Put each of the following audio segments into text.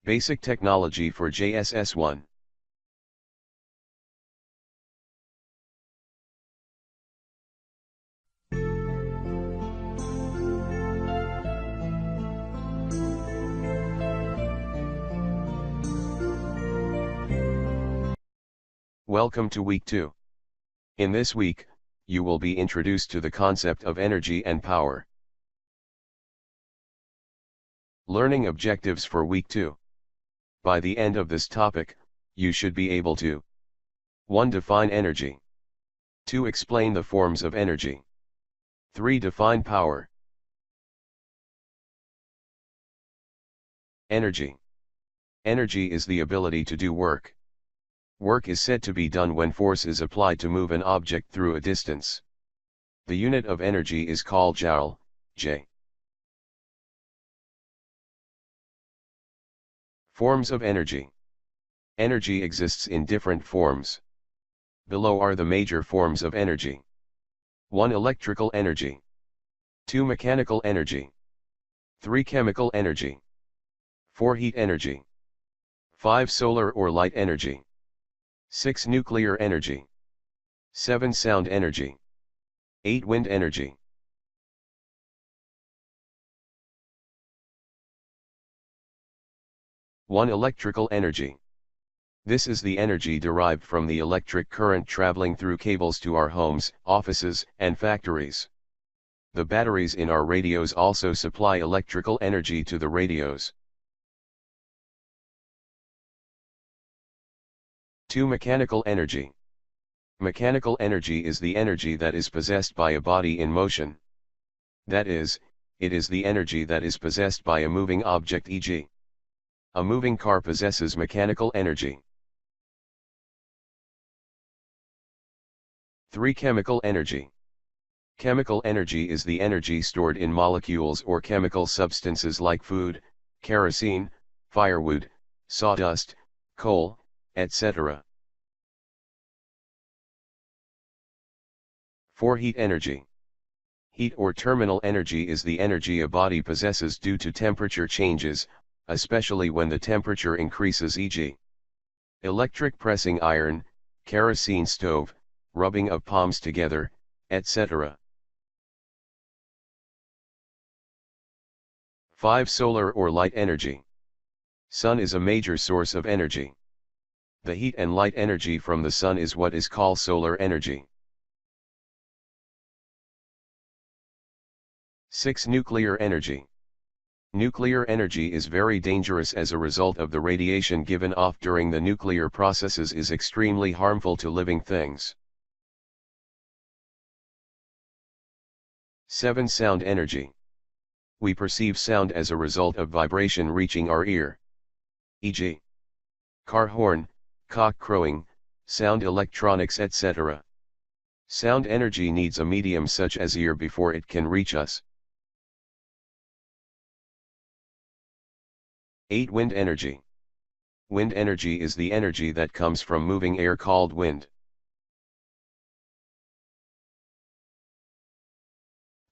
Basic Technology for JSS1. Welcome to Week 2. In this week, you will be introduced to the concept of energy and power. Learning objectives for Week 2. By the end of this topic, you should be able to 1. Define energy. 2. Explain the forms of energy. 3. Define power. Energy. Energy is the ability to do work. Work is said to be done when force is applied to move an object through a distance. The unit of energy is called joule, J. Forms of energy. Energy exists in different forms. Below are the major forms of energy. 1. Electrical energy. 2. Mechanical energy. 3. Chemical energy. 4. Heat energy. 5. Solar or light energy. 6. Nuclear energy. 7. Sound energy. 8. Wind energy. One. Electrical energy. This is the energy derived from the electric current traveling through cables to our homes, offices, and factories. The batteries in our radios also supply electrical energy to the radios. 2. Mechanical energy. Mechanical energy is the energy that is possessed by a body in motion. That is, it is the energy that is possessed by a moving object, e.g. a moving car possesses mechanical energy. 3. Chemical energy. Chemical energy is the energy stored in molecules or chemical substances like food, kerosene, firewood, sawdust, coal, etc. 4. Heat energy. Heat or terminal energy is the energy a body possesses due to temperature changes, especially when the temperature increases, e.g. electric pressing iron, kerosene stove, rubbing of palms together, etc. 5. Solar or light energy. Sun is a major source of energy. The heat and light energy from the sun is what is called solar energy. 6. Nuclear energy. Nuclear energy is very dangerous as a result of the radiation given off during the nuclear processes is extremely harmful to living things. 7. Sound energy. We perceive sound as a result of vibration reaching our ear. E.g. car horn, cock crowing, sound electronics, etc. Sound energy needs a medium such as ear before it can reach us. 8. Wind energy. Wind energy is the energy that comes from moving air called wind.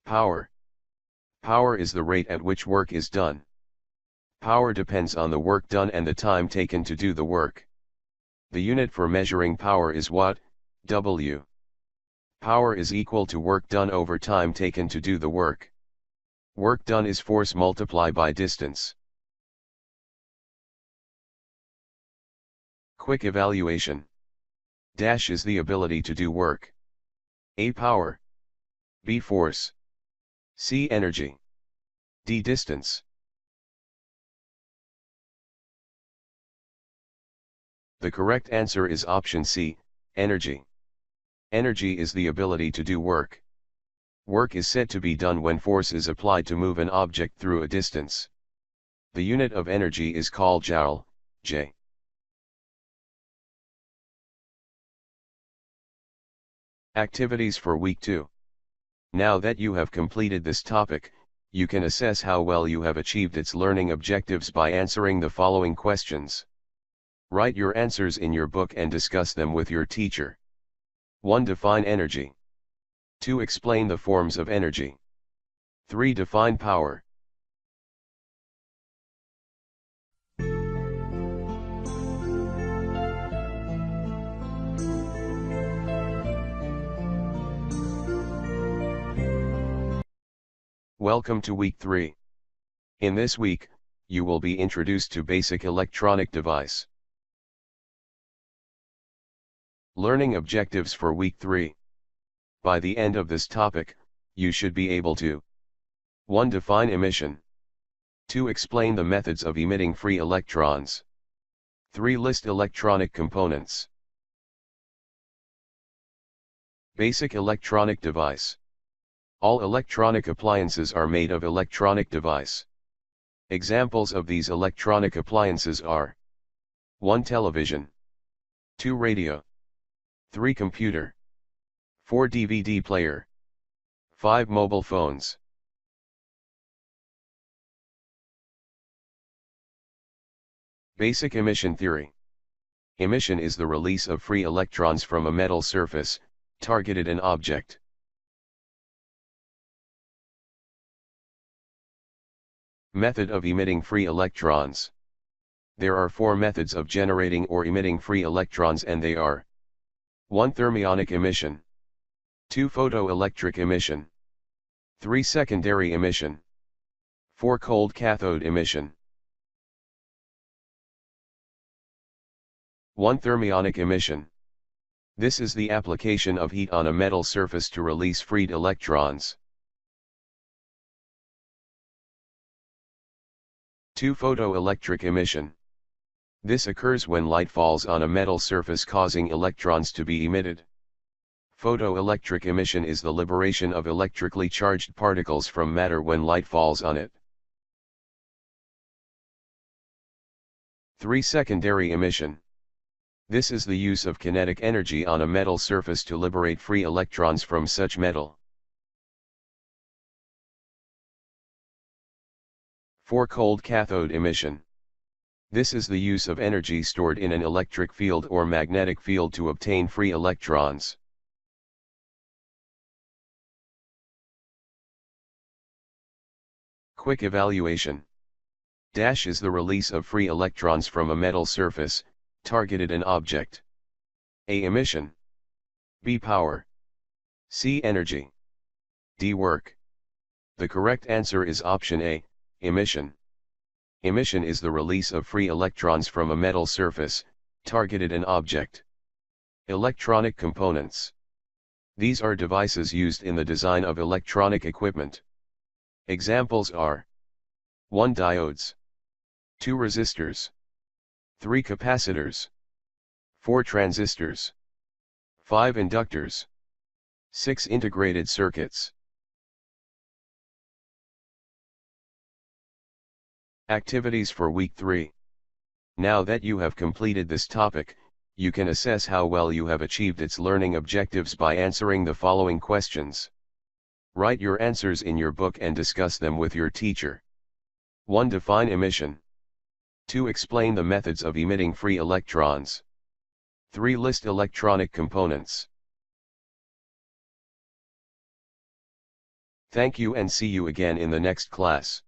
Power. Power is the rate at which work is done. Power depends on the work done and the time taken to do the work. The unit for measuring power is watt, W. Power is equal to work done over time taken to do the work. Work done is force multiplied by distance. Quick evaluation. Dash is the ability to do work. A. Power. B. Force. C. Energy. D. Distance. The correct answer is option C, energy. Energy is the ability to do work. Work is said to be done when force is applied to move an object through a distance. The unit of energy is called joule, J. Activities for Week 2. Now that you have completed this topic, you can assess how well you have achieved its learning objectives by answering the following questions. Write your answers in your book and discuss them with your teacher. 1. Define energy. 2. Explain the forms of energy. 3. Define power. Welcome to week 3. In this week, you will be introduced to basic electronic device. Learning objectives for week 3. By the end of this topic, you should be able to 1. Define emission. 2. Explain the methods of emitting free electrons. 3. List electronic components. Basic electronic device. All electronic appliances are made of electronic device. Examples of these electronic appliances are 1. Television, 2. Radio, 3. Computer, 4. DVD player, 5. Mobile phones. Basic emission theory. Emission is the release of free electrons from a metal surface, targeted an object. Method of emitting free electrons. There are 4 methods of generating or emitting free electrons, and they are 1. Thermionic emission, 2. Photoelectric emission, 3. Secondary emission, 4. Cold cathode emission. 1. Thermionic emission. This is the application of heat on a metal surface to release freed electrons. 2. Photoelectric emission. This occurs when light falls on a metal surface, causing electrons to be emitted. Photoelectric emission is the liberation of electrically charged particles from matter when light falls on it. 3. Secondary emission. This is the use of kinetic energy on a metal surface to liberate free electrons from such metal. 4. Cold cathode emission. This is the use of energy stored in an electric field or magnetic field to obtain free electrons. Quick evaluation. Dash is the release of free electrons from a metal surface, targeted an object. A. Emission. B. Power. C. Energy. D. Work. The correct answer is option A, emission. Emission is the release of free electrons from a metal surface, targeted an object. Electronic components. These are devices used in the design of electronic equipment. Examples are 1. Diodes, 2. Resistors, 3. Capacitors, 4. Transistors, 5. Inductors, 6. Integrated circuits. Activities for week 3. Now that you have completed this topic, you can assess how well you have achieved its learning objectives by answering the following questions. Write your answers in your book and discuss them with your teacher. 1. Define emission. 2. Explain the methods of emitting free electrons. 3. List electronic components. Thank you and see you again in the next class.